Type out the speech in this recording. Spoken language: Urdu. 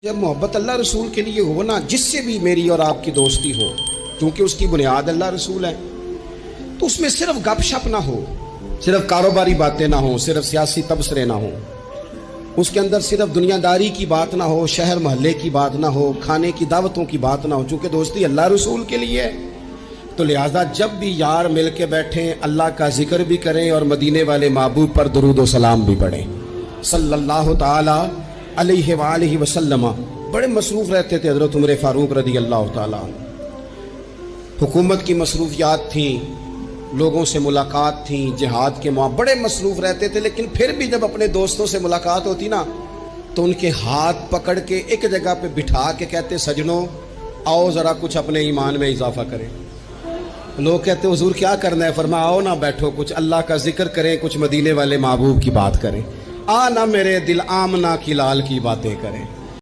جب محبت اللہ رسول کے لیے ہو نا، جس سے بھی میری اور آپ کی دوستی ہو، کیونکہ اس کی بنیاد اللہ رسول ہے، تو اس میں صرف گپ شپ نہ ہو، صرف کاروباری باتیں نہ ہوں، صرف سیاسی تبصرے نہ ہوں، اس کے اندر صرف دنیا داری کی بات نہ ہو، شہر محلے کی بات نہ ہو، کھانے کی دعوتوں کی بات نہ ہو، چونکہ دوستی اللہ رسول کے لیے ہے۔ تو لہٰذا جب بھی یار مل کے بیٹھیں، اللہ کا ذکر بھی کریں اور مدینے والے محبوب پر درود و سلام بھی پڑھیں صلی اللہ تعالی علیہ وآلہ وسلم۔ بڑے مصروف رہتے تھے حضرت عمر فاروق رضی اللہ تعالیٰ، حکومت کی مصروفیات تھیں، لوگوں سے ملاقات تھی، جہاد کے بڑے مصروف رہتے تھے، لیکن پھر بھی جب اپنے دوستوں سے ملاقات ہوتی نا تو ان کے ہاتھ پکڑ کے ایک جگہ پہ بٹھا کے کہتے، سجنوں آؤ ذرا کچھ اپنے ایمان میں اضافہ کریں۔ لوگ کہتے حضور کیا کرنا ہے؟ فرمایا آؤ نہ بیٹھو، کچھ اللہ کا ذکر کریں، کچھ مدینے والے محبوب کی بات کریں، آ نہ میرے دل آمنہ کی لال کی باتیں کریں۔